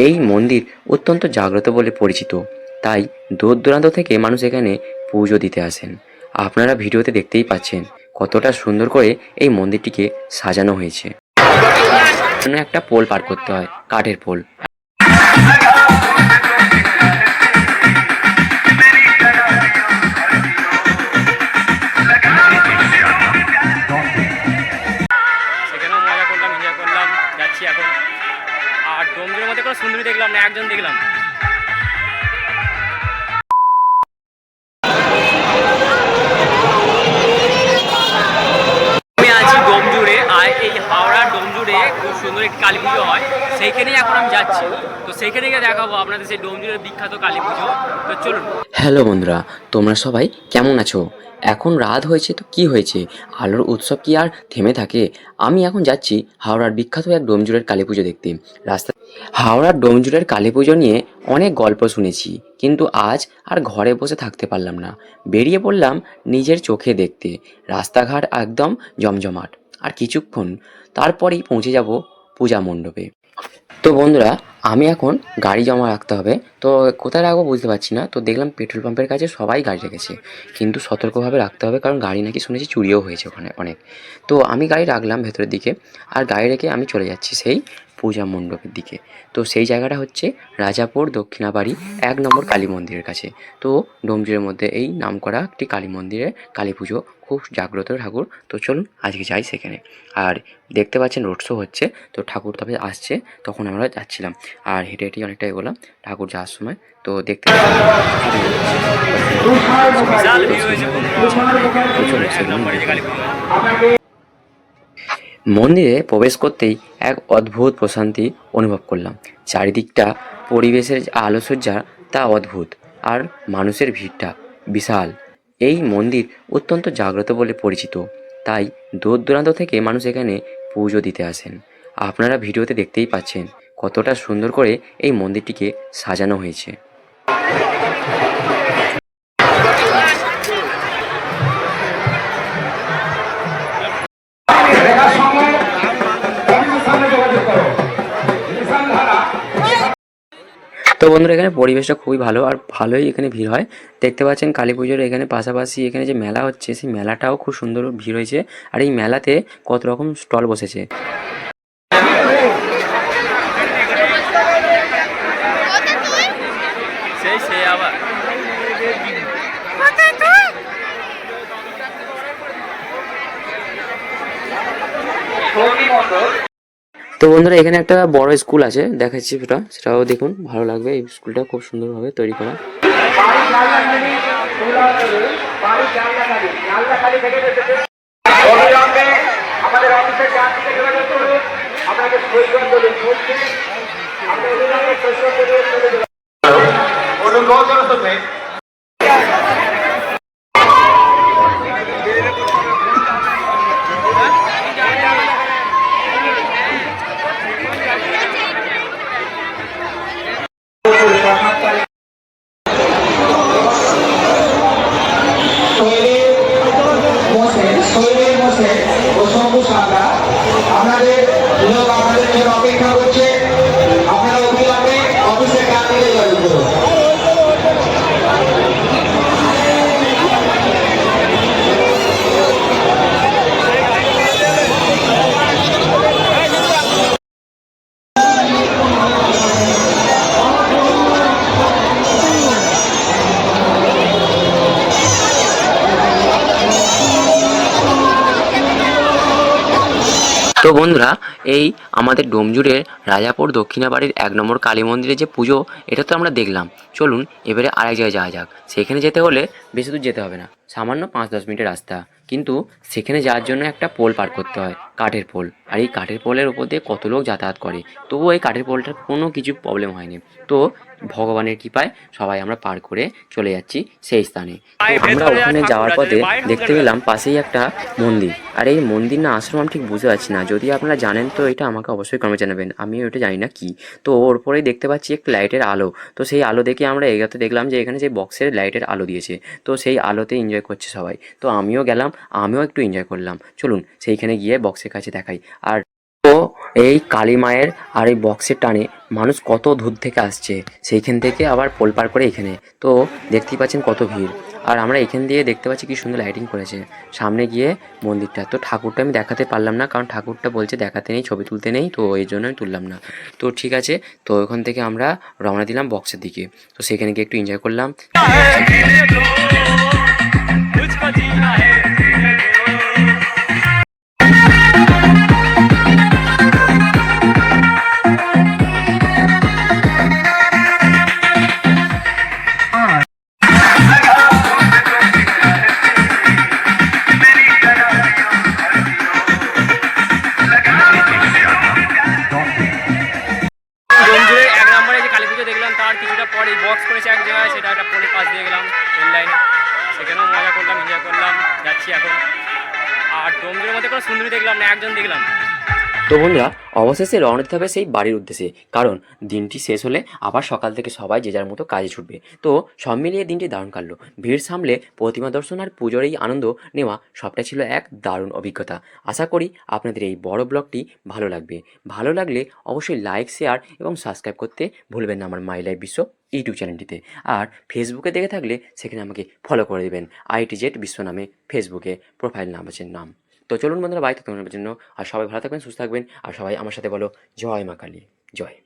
এই মন্দির অত্যন্ত জাগ্রত বলে পরিচিত, তাই দূর দূরান্ত থেকে মানুষ এখানে পুজো দিতে আসেন। আপনারা ভিডিওতে দেখতেই পাচ্ছেন কতটা সুন্দর করে এই মন্দিরটিকে সাজানো হয়েছে। জন্য একটা পোল পার করতে হয়, কাঠের পোল। সেখানেও মজা করলাম, এনজয় করলাম, যাচ্ছি এখন। আর ডোমজুড়ের মধ্যে কোনো সুন্দরী দেখলাম না, একজন দেখলাম। আমি আছি ডোমজুড়ে, আর এই হাওড়ার ডোমজুড়ে খুব সুন্দর একটি কালী পুজো হয়, সেইখানেই এখন আমি যাচ্ছি। তো সেইখানে গিয়ে দেখাবো আপনাদের সেই ডোমজুড়ের বিখ্যাত কালী পুজো। তো চলুন। হ্যালো বন্ধুরা, তোমরা সবাই কেমন আছো? এখন রাত হয়েছে তো কি হয়েছে, আলোর উৎসব কি আর থেমে থাকে? আমি এখন যাচ্ছি হাওড়ার বিখ্যাত এক ডোমজুড়ের কালী পুজো দেখতে। রাস্তা হাওড়ার ডোমজুড়ের কালী পুজো নিয়ে অনেক গল্প শুনেছি, কিন্তু আজ আর ঘরে বসে থাকতে পারলাম না। বেরিয়ে পড়লাম নিজের চোখে দেখতে। রাস্তাঘাট একদম জমজমাট, আর কিছুক্ষণ তারপরেই পৌঁছে যাব পূজা মণ্ডপে। তো বন্ধুরা, আমি এখন গাড়ি জমা রাখতে হবে। তো কোথায় রাখবো বুঝতে পারছি না। তো দেখলাম পেট্রোল পাম্পের কাছে সবাই গাড়ি রেখেছে, কিন্তু সতর্কভাবে রাখতে হবে, কারণ গাড়ি নাকি শুনেছি চুরিও হয়েছে ওখানে অনেক। তো আমি গাড়ি রাখলাম ভেতরের দিকে, আর গাড়ি রেখে আমি চলে যাচ্ছি সেই পূজা মণ্ডপের দিকে। তো সেই জায়গাটা হচ্ছে রাজাপুর দক্ষিণাবাড়ি ১ নম্বর কালী মন্দিরের কাছে। তো ডোমজুড়ের মধ্যে এই নামকরা একটি কালী মন্দিরে কালী পুজো খুব জাগ্রত ঠাকুর। তো চলুন আজকে যাই সেখানে। আর দেখতে পাচ্ছেন রোড শো হচ্ছে, তো ঠাকুর তবে আসছে, তখন আমরা যাচ্ছিলাম। আর হেঁটে হেঁটেই অনেকটা এগোলাম ঠাকুর যাওয়ার সময়। তো দেখতে বিশাল ভিড় হয়েছে বন্ধুরা, এক নম্বরে যে কালী পুজো। মন্দিরে প্রবেশ করতেই এক অদ্ভুত প্রশান্তি অনুভব করলাম। চারিদিকটা পরিবেশের যে আলোকসজ্জা তা অদ্ভুত, আর মানুষের ভিড়টা বিশাল। এই মন্দির অত্যন্ত জাগ্রত বলে পরিচিত, তাই দূর দূরান্ত থেকে মানুষ এখানে পুজো দিতে আসেন। আপনারা ভিডিওতে দেখতেই পাচ্ছেন কতটা সুন্দর করে এই মন্দিরটিকে সাজানো হয়েছে। তো বন্ধুরা, এখানে পরিবেশটা খুবই ভালো, আর ভালোই এখানে ভিড় হয়। দেখতে পাচ্ছেন কালী পুজোর এখানে পাশাপাশি এখানে যে মেলা হচ্ছে, সেই মেলাটাও খুব সুন্দর ভিড় হয়েছে। আর এই মেলাতে কত রকম স্টল বসেছে। সেই আবার তো বন্ধুরা, এখানে একটা বড় স্কুল আছে, দেখাচ্ছি সেটাও দেখুন, ভালো লাগবে। এই স্কুলটা খুব সুন্দরভাবে তৈরি করা। আমাদের অফিসের যোগাযোগ করুন, আপনাকে আপনাদের লোক আপনাদের জন্য অপেক্ষা করছে। আপনারা অবিলম্বে অফিসের কাজ থেকে যোগাযোগ করুন। তো বন্ধুরা, এই আমাদের ডোমজুড়ের রাজাপুর দক্ষিণাবাড়ির ১ নম্বর কালী মন্দিরে যে পুজো, এটা তো আমরা দেখলাম। চলুন এবারে আরেক জায়গায় যাওয়া যাক। সেখানে যেতে হলে বেশি দূর যেতে হবে না, সামান্য ৫-১০ মিনিটের রাস্তা। কিন্তু সেখানে যাওয়ার জন্য একটা পোল পার করতে হয়, কাঠের পোল। আর এই কাঠের পোলের উপর দিয়ে কত লোক যাতায়াত করে, তবুও এই কাঠের পোলটার কোনো কিছু প্রবলেম হয়নি। তো ভগবানের কৃপায় সবাই আমরা পার করে চলে যাচ্ছি সেই স্থানে। আমরা ওখানে যাওয়ার পথে দেখতে পেলাম পাশেই একটা মন্দির। আর এই মন্দির না আশ্রম আমি ঠিক বুঝতে পারছি না, যদি আপনারা জানেন তো এটা আমাকে অবশ্যই কমে জানাবেন, আমিও এটা জানি না কি। তো ওর পরেই দেখতে পাচ্ছি একটু লাইটের আলো। তো সেই আলো দেখে আমরা এগাতে দেখলাম যে এখানে যে বক্সের লাইটের আলো দিয়েছে, তো সেই আলোতে এনজয় করছে সবাই। তো আমিও গেলাম, আমিও একটু এনজয় করলাম। চলুন সেইখানে গিয়ে বক্সের কাছে দেখাই। আর তো এই কালী মায়ের আর এই বক্সের টানে মানুষ কত দূর থেকে আসছে, সেইখান থেকে আবার পোলপার করে এখানে। তো দেখতেই পাচ্ছেন কত ভিড়। আর আমরা এখান দিয়ে দেখতে পাচ্ছি কি সুন্দর লাইটিং করেছে সামনে গিয়ে মন্দিরটা। তো ঠাকুরটা আমি দেখাতে পারলাম না, কারণ ঠাকুরটা বলছে দেখাতে নেই, ছবি তুলতে নেই, তো এই জন্য আমি তুললাম না। তো ঠিক আছে, তো ওখান থেকে আমরা রওনা দিলাম বক্সের দিকে। তো সেখানে গিয়ে একটু এনজয় করলাম। ডোমজুড়ে 1 নম্বরে যে কালী পুজো দেখলাম, তার কিছুটা পরে বক্স করেছে এক জায়গায়, সেটা একটা পরে পাশ দিয়ে গেলাম রেল লাইনে, সেখানেও মজা করলাম, এনজয় করলাম, যাচ্ছি এখন। আর ডোমজুড়ের মধ্যে কোনো সুন্দরী দেখলাম না, একজন দেখলাম। তো বন্ধুরা, অবশেষে রওনা দিতে হবে সেই বাড়ির উদ্দেশ্যে, কারণ দিনটি শেষ হলে আবার সকাল থেকে সবাই যে যার মতো কাজে ছুটবে। তো সব মিলিয়ে দিনটি দারুণ কাটলো। ভিড় সামলে প্রতিমা দর্শন আর পুজোর এই আনন্দ নেওয়া সবটা ছিল এক দারুণ অভিজ্ঞতা। আশা করি আপনাদের এই বড় ব্লগটি ভালো লাগবে। ভালো লাগলে অবশ্যই লাইক, শেয়ার এবং সাবস্ক্রাইব করতে ভুলবেন না আমার মাই লাইফ বিশ্ব ইউটিউব চ্যানেলটিতে। আর ফেসবুকে দেখে থাকলে সেখানে আমাকে ফলো করে দেবেন, ITZ বিশ্ব নামে ফেসবুকে প্রোফাইল নাম আছে নাম। তো চলুন বন্ধুরা, বাই, তোমাদের জন্য। আর সবাই ভালো থাকবেন, সুস্থ থাকবেন, আর সবাই আমার সাথে বলো জয় মা কালী, জয়।